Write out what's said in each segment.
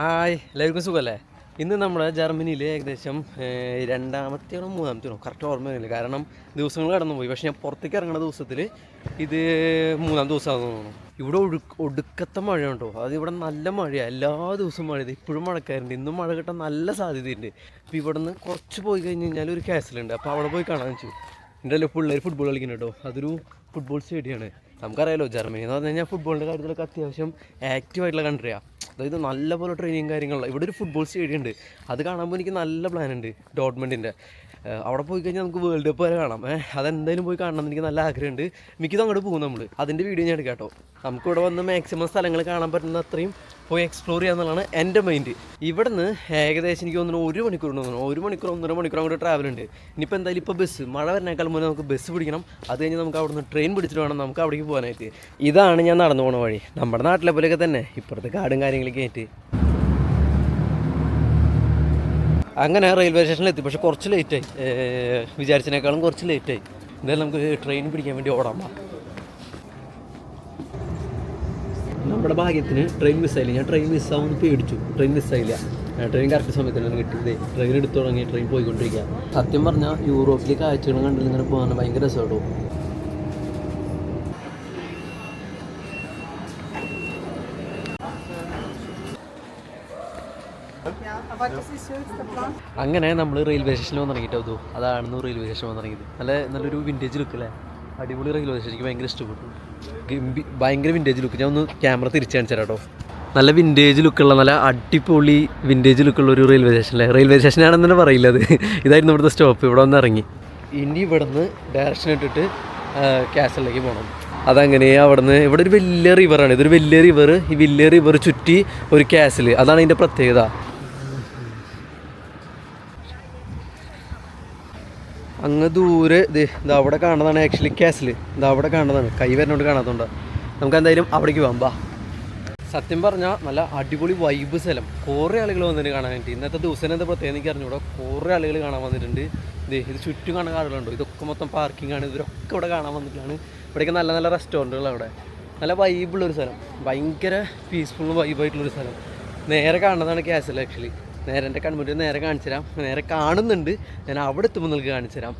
Hi എല്ലാവർക്കും സുഖമല്ലേ? ഇന്ന് നമ്മുടെ ജർമ്മനിയിൽ ഏകദേശം രണ്ടാമത്തെയാണോ മൂന്നാമത്തെയാണോ കറക്റ്റ് ഓർമ്മയില്ല. കാരണം ദിവസങ്ങൾ കടന്നുപോയി. പക്ഷേ ഞാൻ പുറത്തേക്ക് ഇറങ്ങുന്ന ദിവസത്തിൽ ഇത് മൂന്നാം ദിവസമാണെന്ന് തോന്നുന്നു. ഇവിടെ ഒടുക്കത്തെ മഴയുണ്ടോ. അതിവിടെ നല്ല മഴയാണ്, എല്ലാ ദിവസവും മഴ. ഇപ്പോഴും മഴക്കാറുണ്ട്, ഇന്നും മഴ കിട്ടാൻ നല്ല സാധ്യതയുണ്ട്. അപ്പോൾ ഇവിടെ നിന്ന് കുറച്ച് പോയി കഴിഞ്ഞ് കഴിഞ്ഞാൽ ഒരു കാസലുണ്ട്, അപ്പോൾ അവിടെ പോയി കാണാൻ വെച്ചു. എൻ്റെ എല്ലാ പിള്ളേർ ഫുട്ബോൾ കളിക്കുന്നുണ്ട് കേട്ടോ. അതൊരു ഫുട്ബോൾ സ്റ്റേഡിയമാണ്. നമുക്കറിയാലോ ജർമ്മനി എന്ന് പറഞ്ഞു കഴിഞ്ഞാൽ ഫുട്ബോളിൻ്റെ കാര്യത്തിലൊക്കെ അത്യാവശ്യം ആക്റ്റീവായിട്ടുള്ള കൺട്രിയാണ്. അതായത് നല്ലപോലെ ട്രെയിനിങ് കാര്യങ്ങളുള്ള ഇവിടെ ഒരു ഫുട്ബോൾ സ്റ്റേഡിയം ഉണ്ട്. അത് കാണുമ്പോൾ എനിക്ക് നല്ല പ്ലാൻ ഉണ്ട്. ഡോട്ട്മണ്ടിൻ്റെ അവിടെ പോയി കഴിഞ്ഞാൽ നമുക്ക് വേൾഡ് കപ്പ് വരെ കാണാം. അതെന്തായാലും പോയി കാണണം എന്ന് എനിക്ക് നല്ല ആഗ്രഹമുണ്ട്. മിക്കതും അങ്ങോട്ട് പോകും നമ്മൾ. അതിൻ്റെ വീഡിയോ ഞാൻ എടുക്കാം കേട്ടോ. നമുക്കിവിടെ വന്ന് മാക്സിമം സ്ഥലങ്ങൾ കാണാൻ പറ്റുന്ന അത്രയും പോയി എക്സ്പ്ലോർ ചെയ്യാന്നുള്ളതാണ് എൻ്റെ മൈൻഡ്. ഇവിടെ നിന്ന് ഏകദേശം എനിക്ക് തോന്നുന്നു 1 മണിക്കൂർ തോന്നുന്നു, 1 മണിക്കൂർ 1.5 മണിക്കൂർ അങ്ങോട്ട് ട്രാവൽ ഉണ്ട്. ഇനിയിപ്പോൾ എന്തായാലും ഇപ്പോൾ ബസ് മഴ വരുന്നേക്കാൾ മുന്നേ നമുക്ക് ബസ് പിടിക്കണം. അത് കഴിഞ്ഞ് നമുക്ക് അവിടെ നിന്ന് ട്രെയിൻ പിടിച്ചിട്ട് വേണം നമുക്ക് അവിടേക്ക് പോകാനായിട്ട്. ഇതാണ് ഞാൻ നടന്നു പോകുന്ന വഴി. നമ്മുടെ നാട്ടിലെ പോലെയൊക്കെ തന്നെ ഇപ്പുറത്തെ കാടും കാര്യങ്ങളൊക്കെ ആയിട്ട്. അങ്ങനെ റെയിൽവേ സ്റ്റേഷനിലെത്തി. പക്ഷേ കുറച്ച് ലേറ്റായി, വിചാരിച്ചതിനേക്കാളും കുറച്ച് ലേറ്റായി. എന്തായാലും നമുക്ക് ട്രെയിൻ പിടിക്കാൻ വേണ്ടി ഓടാം. നമ്മുടെ ഭാഗ്യത്തിന് ട്രെയിൻ മിസ്സായില്ല. ഞാൻ ട്രെയിൻ മിസ്സാവുമെന്ന് പേടിച്ചു. ട്രെയിൻ മിസ്സായില്ല. ട്രെയിൻ കറക്റ്റ് സമയത്ത് തന്നെ കിട്ടിയത്. ട്രെയിൻ എടുത്തു തുടങ്ങി, ട്രെയിൻ പോയിക്കൊണ്ടിരിക്കുക. സത്യം പറഞ്ഞാൽ യൂറോപ്പിലെ കാഴ്ചകളും കണ്ടിൽ ഇങ്ങനെ പോകാൻ ഭയങ്കര രസമാട്ടോ. അങ്ങനെ നമ്മൾ റെയിൽവേ സ്റ്റേഷനിൽ വന്നിറങ്ങിയിട്ടോ. അതാണെന്ന് റെയിൽവേ സ്റ്റേഷൻ വന്നിറങ്ങിയത്. നല്ലൊരു വിൻറ്റേജ് ലുക്ക് അല്ലേ, അടിപൊളി റെയിൽവേ സ്റ്റേഷൻ. എനിക്ക് ഭയങ്കര ഇഷ്ടപ്പെട്ടു. ഭയങ്കര വിൻറ്റേജ് ലുക്ക്. ഞാൻ ഒന്ന് ക്യാമറ തിരിച്ചു കാണിച്ചു തരാം കേട്ടോ. നല്ല വിൻറ്റേജ് ലുക്കുള്ള, നല്ല അടിപൊളി വിൻറ്റേജ് ലുക്കുള്ള ഒരു റെയിൽവേ സ്റ്റേഷനല്ലേ. റെയിൽവേ സ്റ്റേഷനാണെന്ന് തന്നെ പറയില്ല, അത് ഇതായിരുന്നു ഇവിടുത്തെ സ്റ്റോപ്പ്. ഇവിടെ വന്ന് ഇറങ്ങി. ഇനി ഇവിടെ നിന്ന് ഡയറക്ഷൻ ഇട്ടിട്ട് കാസലിലേക്ക് പോകണം. അതങ്ങനെ അവിടെ നിന്ന് ഇവിടെ ഒരു വലിയ റിവറാണ്. ഇതൊരു വലിയ റിവർ. ഈ വലിയ റിവർ ചുറ്റി ഒരു കാസൽ. അതാണ് ഇതിൻ്റെ പ്രത്യേകത. അങ്ങ് ദൂരെ ഇത് അവിടെ കാണുന്നതാണ് ആക്ച്വലി കാസൽ. ഇത് അവിടെ കാണുന്നതാണ്, കൈ വരുന്നോണ്ട് കാണാത്തതുകൊണ്ട്. നമുക്ക് എന്തായാലും അവിടേക്ക് പോകാം. ബാ. സത്യം പറഞ്ഞാൽ നല്ല അടിപൊളി വൈബ് സ്ഥലം. കുറേ ആളുകൾ വന്നിട്ട് കാണാനായിട്ട്. ഇന്നത്തെ ദിവസം എന്താ പ്രത്യേകം എനിക്ക് അറിഞ്ഞൂടെ. കുറേ ആളുകൾ കാണാൻ വന്നിട്ടുണ്ട്. ഇത് ചുറ്റും കാണാൻ ആളുകളുണ്ടോ. ഇതൊക്കെ മൊത്തം പാർക്കിംഗ് ആണ്. ഇവരൊക്കെ ഇവിടെ കാണാൻ വന്നിട്ടാണ്. ഇവിടേക്ക് നല്ല നല്ല റെസ്റ്റോറൻറ്റുകൾ. അവിടെ നല്ല വൈബുള്ളൊരു സ്ഥലം, ഭയങ്കര പീസ്ഫുള്ളും വൈബായിട്ടുള്ളൊരു സ്ഥലം. നേരെ കാണുന്നതാണ് കാസൽ. ആക്ച്വലി നേരെ എൻ്റെ കൺമുന്നിൽ നേരെ കാണിച്ചു തരാം. നേരെ കാണുന്നുണ്ട്. ഞാൻ അവിടെ എത്തുമ്പോൾ നിങ്ങൾക്ക് കാണിച്ചു തരാം.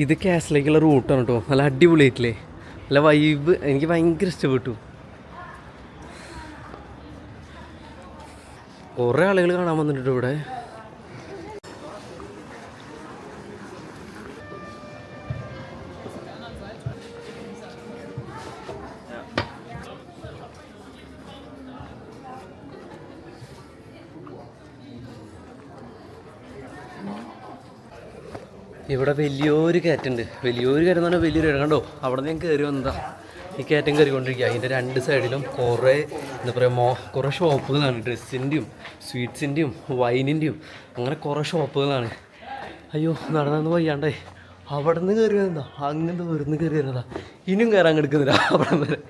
ഇത് കാസലിലേക്കുള്ള റൂട്ടാണ് കേട്ടോ. നല്ല അടിപൊളിയായിട്ടില്ലേ, നല്ല വൈബ്. എനിക്ക് ഭയങ്കര ഇഷ്ടപ്പെട്ടു. കുറേ ആളുകൾ കാണാൻ വന്നിട്ടുണ്ട് ഇവിടെ. ഇവിടെ വലിയൊരു കയറ്റുണ്ട്. വലിയൊരു കയറ്റം എന്ന് പറഞ്ഞാൽ വലിയൊരു കയറ്റം കണ്ടോ. അവിടെ ഞാൻ കയറി വന്നതാ. ഈ കയറ്റം കയറിക്കൊണ്ടിരിക്കുക. അതിൻ്റെ രണ്ട് സൈഡിലും കുറേ എന്താ പറയുക, കുറേ ഷോപ്പുകളാണ്. ഡ്രസ്സിൻ്റെയും സ്വീറ്റ്സിൻ്റെയും വൈനിൻ്റെയും അങ്ങനെ കുറേ ഷോപ്പുകളാണ്. അയ്യോ, നടന്നു വയ്യാണ്ടേ. അവിടെ നിന്ന് കയറി വരുന്നതാ, അങ്ങനത്തെ വരുന്ന കയറി വരുന്നതാ. ഇനിയും കയറാൻ കിടക്കുന്നില്ല അവിടെ വരെ.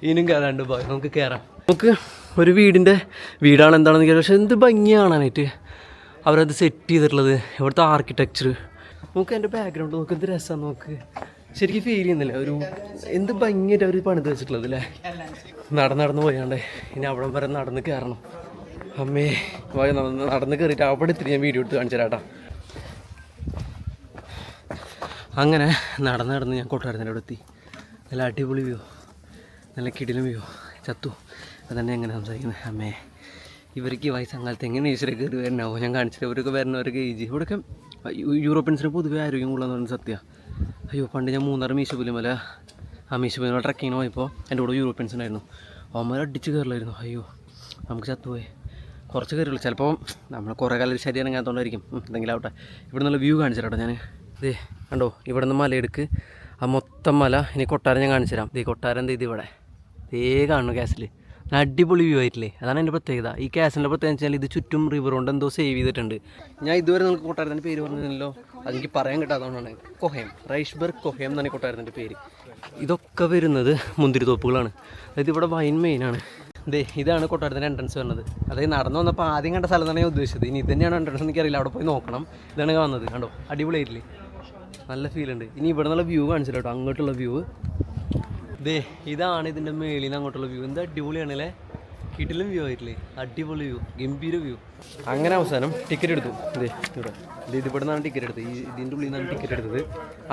ഇനിയും കയറാണ്ട് പോയി നമുക്ക് കയറാം. നമുക്ക് ഒരു വീടാണ് എന്താണെന്ന് കയറി. പക്ഷെ എന്ത് ഭംഗിയാണ് കാണാനായിട്ട്. അവരത് സെറ്റ് ചെയ്തിട്ടുള്ളത്, ഇവിടുത്തെ ആർക്കിടെക്ചർ. നമുക്ക് എൻ്റെ ബാക്ക്ഗ്രൗണ്ട് നോക്ക്, എന്ത് രസമാണ് നോക്ക്. ശരിക്കും ഫീൽ ചെയ്യുന്നില്ല, ഒരു എന്ത് ഭംഗിയായിട്ട് അവർ പണിത് വെച്ചിട്ടുള്ളത് അല്ലേ. നടന്ന് പോയാണ്ടേ. ഇനി അവിടെ വരെ നടന്ന് കയറണം. അമ്മേ, നടന്ന് കയറിയിട്ട് അവിടെ എത്തിയിട്ട് ഞാൻ വീഡിയോ എടുത്ത് കാണിച്ചു തരാം കേട്ടോ. അങ്ങനെ നടന്ന് ഞാൻ കൊട്ടാരത്തിൻ്റെ അവിടെ എത്തി. നല്ല അടിപൊളി വ്യൂ, നല്ല കിടിലം വ്യൂ. ചത്തു അതന്നെ എങ്ങനെ സംസാരിക്കുന്നത്. അമ്മേ, ഇവർക്ക് ഈ വയസ്സങ്ങാലത്ത് എങ്ങനെ ഈശ്വര കയറി വരണാവോ. ഞാൻ കാണിച്ചിട്ട് ഇവരൊക്കെ വരുന്നവരൊക്കെ ഏജ്. ഇവിടെയൊക്കെ യൂറോപ്യൻസിന് പൊതുവെ ആരോഗ്യം കൂടുതലെന്ന് പറഞ്ഞാൽ സത്യമാണ്. അയ്യോ, പണ്ട് ഞാൻ 3 മീശപ്പുലിമല മീശപ്പുലിമല ട്രക്കിങ്ങിന് പോയപ്പോൾ എൻ്റെ കൂടെ യൂറോപ്യൻസ് ഉണ്ടായിരുന്നു. അവന്മാർ അടിച്ച് കയറില്ലായിരുന്നു. അയ്യോ, നമുക്ക് ചത്തുപോയി. കുറച്ച് കയറിയുള്ളൂ. ചിലപ്പോൾ നമ്മൾ കുറേ കാലം ശരീരം ഇറങ്ങാത്തതുകൊണ്ടായിരിക്കും. എന്തെങ്കിലും ആവട്ടെ. ഇവിടെ നിന്നുള്ള വ്യൂ കാണിച്ചു തരാം ഞാൻ. കണ്ടോ, ഇവിടെ നിന്ന് മലയെടുക്ക്. ആ മൊത്തം മല. ഇനി കൊട്ടാരം ഞാൻ കാണിച്ചു തരാം. കൊട്ടാരം ഇവിടെ കാണുന്നു കാസിൽ. അടിപൊളി വ്യൂ ആയിട്ടില്ലേ. അതാണ് എൻ്റെ പ്രത്യേകത. ഈ കാസലിൻ്റെ പ്രത്യേകത വെച്ചാൽ ഇത് ചുറ്റും റിവർ കൊണ്ട് എന്തോ സേവ് ചെയ്തിട്ടുണ്ട്. ഞാൻ ഇതുവരെ നിങ്ങൾക്ക് കൊട്ടാരത്തിൻ്റെ പേര് പറഞ്ഞില്ലല്ലോ, അതെനിക്ക് പറയാൻ കിട്ടാത്തതുകൊണ്ടാണ്. കൊഹേം, റൈഷ്ബർഗ് കൊഹേം എന്നാണ് കൊട്ടാരത്തിൻ്റെ പേര്. ഇതൊക്കെ വരുന്നത് മുന്തിരിത്തോപ്പുകളാണ്. അതായത് ഇവിടെ വൈൻ മെയിനാണ്. ഇതാണ് കൊട്ടാരത്തിൻ്റെ എൻട്രൻസ് വരുന്നത്. അതായത് നടന്നു വന്നപ്പോൾ ആദ്യം കണ്ട സ്ഥലം തന്നെ ഞാൻ ഉദ്ദേശിച്ചത്. ഇനി ഇത് തന്നെയാണ് എൻട്രൻസ് എനിക്കറിയില്ല. അവിടെ പോയി നോക്കണം. ഇതാണ് വന്നത്. കണ്ടോ, അടിപൊളിയായിട്ടില്ലേ, നല്ല ഫീലുണ്ട്. ഇനി ഇവിടെ നിന്നുള്ള വ്യൂ കാണിച്ചില്ല കേട്ടോ, അങ്ങോട്ടുള്ള വ്യൂ. ഇതാണ് ഇതിൻ്റെ മേളിൽ നിന്ന് അങ്ങോട്ടുള്ള വ്യൂ. എന്താ അടിപൊളിയാണല്ലേ. കിടിലം വ്യൂ ആയിട്ടില്ലേ, അടിപൊളി വ്യൂ, ഗംഭീര വ്യൂ. അങ്ങനെ അവസാനം ടിക്കറ്റ് എടുത്തു. ഇതേ ഇവിടെ ഇവിടെ നിന്നാണ് ടിക്കറ്റ് എടുത്തത്, ഇതിൻ്റെ ഉള്ളിൽ നിന്നാണ് ടിക്കറ്റ് എടുത്തത്.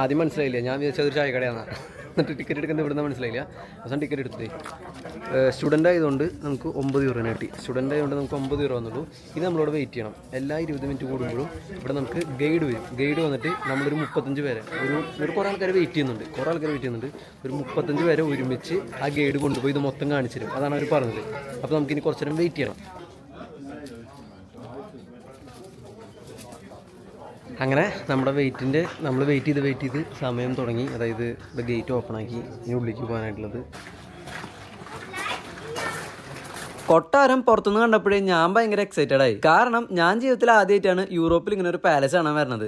ആദ്യം മനസ്സിലായില്ല, ഞാൻ വിചാരിച്ചത് ഒരു ചായക്കടയാണ്. എന്നിട്ട് ടിക്കറ്റ് എടുക്കുന്നത് ഇവിടെ നിന്ന് മനസ്സിലായില്ല. അവസാനം ടിക്കറ്റ് എടുത്തത് സ്റ്റുഡൻ്റ് ആയതുകൊണ്ട് നമുക്ക് 9 യൂറോന് കിട്ടി. സ്റ്റുഡൻ്റ് ആയതുകൊണ്ട് നമുക്ക് 9 യൂറോ വന്നുള്ളൂ. ഇത് നമ്മളോട് വെയിറ്റ് ചെയ്യണം. എല്ലാ 20 മിനിറ്റ് കൂടുമ്പോഴും ഇവിടെ നമുക്ക് ഗൈഡ് വരും. ഗൈഡ് വന്നിട്ട് നമ്മളൊരു 35 പേരെ ഒരു കുറേ ആൾക്കാർ വെയിറ്റ് ചെയ്യുന്നുണ്ട്. ഒരു 35 പേരെ ഒരുമിച്ച് ആ ഗൈഡ് കൊണ്ടുപോയി ഇത് മൊത്തം കാണിച്ചു തരും. അതാണ് അവർ പറഞ്ഞത്. അപ്പോൾ നമുക്കിനി കുറച്ച് നേരം വെയിറ്റ് ചെയ്യണം. അങ്ങനെ നമ്മൾ വെയിറ്റ് ചെയ്ത് സമയം തുടങ്ങി. അതായത് ഗേറ്റ് ഓപ്പണാക്കി ഇനി ഉള്ളിലേക്ക് പോകാനായിട്ടുള്ളത്. കൊട്ടാരം പുറത്തുനിന്ന് കണ്ടപ്പോഴേ ഞാൻ ഭയങ്കര എക്സൈറ്റഡ് ആയി. കാരണം ഞാൻ ജീവിതത്തിൽ ആദ്യമായിട്ടാണ് യൂറോപ്പിൽ ഇങ്ങനെ ഒരു പാലസ് കാണാൻ വരുന്നത്.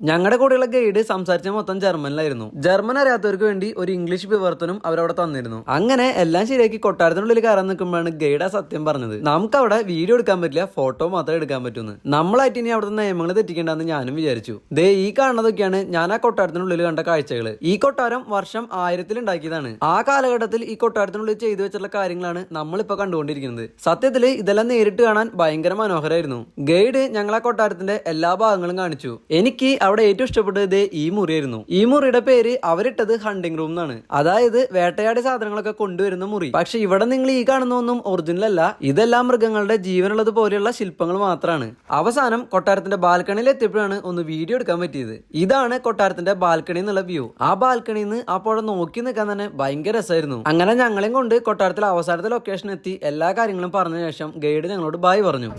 ഞങ്ങളുടെ കൂടെയുള്ള ഗൈഡ് സംസാരിച്ച മൊത്തം ജർമ്മനിലായിരുന്നു. ജർമ്മൻ അറിയാത്തവർക്ക് വേണ്ടി ഒരു ഇംഗ്ലീഷ് വിവർത്തനം അവരവിടെ തന്നിരുന്നു. അങ്ങനെ എല്ലാം ശരിയാക്കി കൊട്ടാരത്തിനുള്ളിൽ കയറാൻ നിൽക്കുമ്പോഴാണ് ഗൈഡ് ആ സത്യം പറഞ്ഞത്. നമുക്ക് അവിടെ വീഡിയോ എടുക്കാൻ പറ്റില്ല, ഫോട്ടോ മാത്രമേ എടുക്കാൻ പറ്റൂന്ന്. നമ്മളായിട്ട് ഇനി അവിടുത്തെ നിയമങ്ങൾ തെറ്റിക്കേണ്ടെന്ന് ഞാനും വിചാരിച്ചു. ദേ ഈ കാണുന്നതൊക്കെയാണ് ഞാൻ ആ കൊട്ടാരത്തിനുള്ളിൽ കണ്ട കാഴ്ചകൾ. ഈ കൊട്ടാരം വർഷം 1000 ഉണ്ടാക്കിയതാണ്. ആ കാലഘട്ടത്തിൽ ഈ കൊട്ടാരത്തിനുള്ളിൽ ചെയ്തു വെച്ചിട്ടുള്ള കാര്യങ്ങളാണ് നമ്മളിപ്പോ കണ്ടുകൊണ്ടിരിക്കുന്നത്. സത്യത്തില് ഇതെല്ലാം നേരിട്ട് കാണാൻ ഭയങ്കര മനോഹരമായിരുന്നു. ഗൈഡ് ഞങ്ങളെ കൊട്ടാരത്തിന്റെ എല്ലാ ഭാഗങ്ങളും കാണിച്ചു. എനിക്ക് അവിടെ ഏറ്റവും ഇഷ്ടപ്പെട്ടത് ഈ മുറിയായിരുന്നു. ഈ മുറിയുടെ പേര് അവരിട്ടത് ഹണ്ടിങ് റൂം എന്നാണ്. അതായത് വേട്ടയാടി സാധനങ്ങളൊക്കെ കൊണ്ടുവരുന്ന മുറി. പക്ഷെ ഇവിടെ നിങ്ങൾ ഈ കാണുന്നൊന്നും ഒറിജിനൽ അല്ല. ഇതെല്ലാം മൃഗങ്ങളുടെ ജീവനുള്ളത് പോലെയുള്ള ശില്പങ്ങൾ മാത്രമാണ്. അവസാനം കൊട്ടാരത്തിന്റെ ബാൽക്കണിയിൽ എത്തിയപ്പോഴാണ് ഒന്ന് വീഡിയോ എടുക്കാൻ പറ്റിയത്. ഇതാണ് കൊട്ടാരത്തിന്റെ ബാൽക്കണി എന്നുള്ള വ്യൂ. ആ ബാൽക്കണിയിൽ നിന്ന് ആ പുഴ നോക്കി നിൽക്കാൻ തന്നെ ഭയങ്കര രസമായിരുന്നു. അങ്ങനെ ഞങ്ങളെയും കൊണ്ട് കൊട്ടാരത്തിൽ അവസാനത്തെ ലൊക്കേഷൻ എത്തി. എല്ലാ കാര്യങ്ങളും പറഞ്ഞ ശേഷം ഗൈഡ് ഞങ്ങളോട് ബായ് പറഞ്ഞു.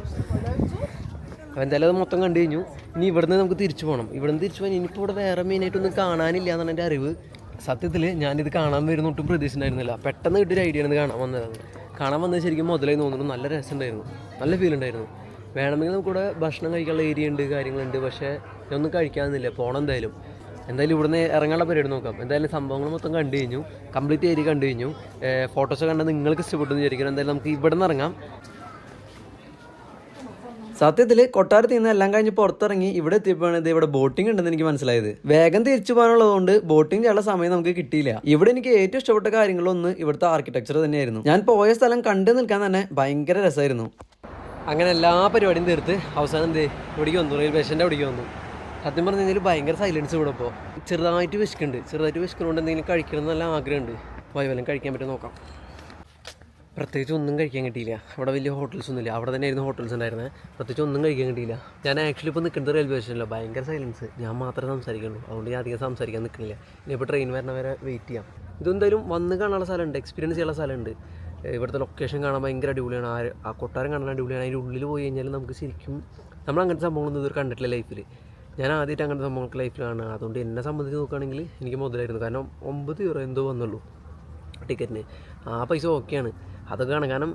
എന്തായാലും അത് മൊത്തം കണ്ടു കഴിഞ്ഞു. ഇനി ഇവിടുന്ന് നമുക്ക് തിരിച്ചു പോകണം. ഇവിടുന്ന് തിരിച്ചു പോകാൻ ഇനിയിപ്പോൾ ഇവിടെ വേറെ മെയിനായിട്ടൊന്നും കാണാനില്ല എന്നാണ് എൻ്റെ അറിവ്. സത്യത്തിൽ ഞാനിത് കാണാൻ വരുന്ന ഒട്ടും പ്രതീക്ഷിച്ചിട്ടുണ്ടായിരുന്നില്ല. പെട്ടെന്ന് കിട്ടിയൊരു ഐഡിയ ആണ് ഇത് കാണാൻ വന്നത്. ശരിക്കും മുതലായി തോന്നുന്നു. നല്ല രസമുണ്ടായിരുന്നു, നല്ല ഫീൽ ഉണ്ടായിരുന്നു. വേണമെങ്കിൽ നമുക്കിവിടെ ഭക്ഷണം കഴിക്കാനുള്ള ഏരിയ ഉണ്ട്, കാര്യങ്ങളുണ്ട്. പക്ഷേ ഇതൊന്നും കഴിക്കാമെന്നില്ല. പോകണം എന്തായാലും ഇവിടുന്ന് ഇറങ്ങാനുള്ള പരിപാടി നോക്കാം. എന്തായാലും സംഭവങ്ങൾ മൊത്തം കണ്ടു കഴിഞ്ഞു, കംപ്ലീറ്റ് ഏരിയ കണ്ടു കഴിഞ്ഞു. ഫോട്ടോസ് കണ്ടാൽ നിങ്ങൾക്ക് ഇഷ്ടപ്പെട്ടു എന്ന് വിചാരിക്കണം. എന്തായാലും നമുക്ക് ഇവിടെ നിന്ന് ഇറങ്ങാം. സത്യത്തിൽ കൊട്ടാരത്തിൽ നിന്ന് എല്ലാം കഴിഞ്ഞ് പുറത്തിറങ്ങി ഇവിടെ എത്തിയപ്പോഴാണ് ഇത് ഇവിടെ ബോട്ടിംഗ് ഉണ്ടെന്ന് എനിക്ക് മനസ്സിലായത്. വേഗം തിരിച്ചു പോകാനുള്ളതുകൊണ്ട് ബോട്ടിംഗ് ചെയ്യാനുള്ള സമയം നമുക്ക് കിട്ടിയില്ല. ഇവിടെ എനിക്ക് ഏറ്റവും ഇഷ്ടപ്പെട്ട കാര്യങ്ങളൊന്ന് ഇവിടുത്തെ ആർക്കിടെക്ചർ തന്നെയായിരുന്നു. ഞാൻ പോയ സ്ഥലം കണ്ടു നിൽക്കാൻ തന്നെ ഭയങ്കര രസമായിരുന്നു. അങ്ങനെ എല്ലാ പരിപാടിയും തീർത്ത് അവസാനം ഇവിടേക്ക് വന്നു, റെയിൽവേ സ്റ്റേഷൻ്റെ അവിടേക്ക് വന്നു. സത്യം പറഞ്ഞു കഴിഞ്ഞാൽ ഭയങ്കര സൈലൻസ് ഇവിടെ. ഇപ്പോൾ ചെറുതായിട്ട് വിശക്കുന്നുണ്ട്. എന്തെങ്കിലും കഴിക്കണം എന്ന് നല്ല ആഗ്രഹമുണ്ട്. വല്ലതും കഴിക്കാൻ പറ്റും നോക്കാം. പ്രത്യേകിച്ച് ഒന്നും കഴിക്കാൻ കിട്ടിയില്ല. ഇവിടെ വലിയ ഹോട്ടൽസ് ഒന്നുമില്ല. അവിടെ തന്നെ ആയിരുന്നു ഹോട്ടൽസ് ഉണ്ടായിരുന്നത്. പ്രത്യേകിച്ച് ഒന്നും കഴിക്കാൻ കിട്ടിയില്ല. ഞാൻ ആക്ച്വലി ഇപ്പോൾ നിൽക്കുന്നത് റെയിൽവേ സ്റ്റേഷനിലോ. ഭയങ്കര സൈലൻസ്. ഞാൻ മാത്രമേ സംസാരിക്കുള്ളൂ. അതുകൊണ്ട് ഞാൻ അധികം സംസാരിക്കാൻ നിൽക്കുന്നില്ല. ഇനിയിപ്പോൾ ട്രെയിൻ വരണവരെ വെയിറ്റ് ചെയ്യാം. ഇതെന്തായാലും വന്ന് കാണാനുള്ള സ്ഥലമുണ്ട്, എക്സ്പീരിയൻസ് ചെയ്യാനുള്ള സ്ഥലമുണ്ട്. ഇവിടുത്തെ ലൊക്കേഷൻ കാണാൻ ഭയങ്കര അടിപൊളിയാണ്. ആ കൊട്ടാരം കാണാൻ അടിപൊളിയാണ്. അതിൻ്റെ ഉള്ളിൽ പോയി കഴിഞ്ഞാൽ നമുക്ക് ശരിക്കും നമ്മൾ അങ്ങനത്തെ സംഭവങ്ങളൊന്നും ഇതുവരെ കണ്ടിട്ടില്ല ലൈഫിൽ. ഞാൻ ആദ്യമായിട്ട് അങ്ങനത്തെ സംഭവങ്ങൾക്ക് ലൈഫിൽ കാണുക. അതുകൊണ്ട് എന്നെ സംബന്ധിച്ച് നോക്കുകയാണെങ്കിൽ എനിക്ക് മുതലായിരുന്നു. കാരണം 9 യൂറോ എന്തോ വന്നുള്ളൂ ടിക്കറ്റിന്. ആ പൈസ ഓക്കെയാണ്. അതൊക്കെ ആണ്. കാരണം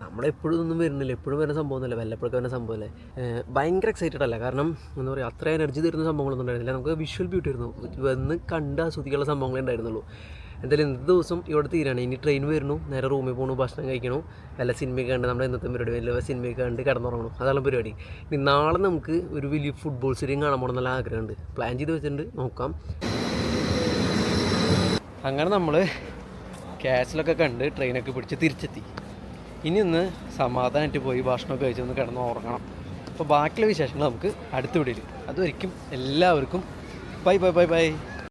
നമ്മളെപ്പോഴും ഒന്നും വരുന്നില്ല, എപ്പോഴും വരുന്ന സംഭവമൊന്നുമല്ല, വല്ലപ്പോഴൊക്കെ വരുന്ന സംഭവമല്ലേ. ഭയങ്കര എക്സൈറ്റഡ് അല്ല. കാരണം എന്താ പറയുക, അത്ര എനർജി തരുന്ന സംഭവങ്ങളൊന്നും ഉണ്ടായിരുന്നില്ല. നമുക്ക് വിഷ്വൽ ബ്യൂട്ടി ആയിരുന്നു. വന്ന് കണ്ട് ആസ്വദിക്കാനുള്ള സംഭവങ്ങളേ ഉണ്ടായിരുന്നുള്ളൂ. എന്തായാലും ഇന്നത്തെ ദിവസം ഇവിടെ തീരാണ്. ഇനി ട്രെയിൻ വരുന്നു, നേരെ റൂമിൽ പോകണു, ഭക്ഷണം കഴിക്കണു, വല്ല സിനിമയൊക്കെ കണ്ട് നമ്മുടെ ഇന്നത്തെ പരിപാടി വല്ല സിനിമയൊക്കെ കണ്ട് കിടന്നുറങ്ങണം. അതാണ് പരിപാടി. ഇനി നാളെ നമുക്ക് ഒരു വലിയ ഫുട്ബോൾ സ്റ്റേഡിയം കാണാൻ പോകണം എന്നുള്ള ആഗ്രഹമുണ്ട്. പ്ലാൻ ചെയ്ത് വെച്ചിട്ടുണ്ട്, നോക്കാം. അങ്ങനെ നമ്മൾ ക്യാഷിലൊക്കെ കണ്ട് ട്രെയിനൊക്കെ പിടിച്ച് തിരിച്ചെത്തി. ഇനി ഒന്ന് സമാധാനമായിട്ട് പോയി ഭക്ഷണമൊക്കെ കഴിച്ചൊന്ന് കിടന്ന് ഉറങ്ങണം. അപ്പോൾ ബാക്കിയുള്ള വിശേഷങ്ങൾ നമുക്ക് അടുത്ത വീഡിയോയിൽ. അതുവരെയും എല്ലാവർക്കും ബൈ.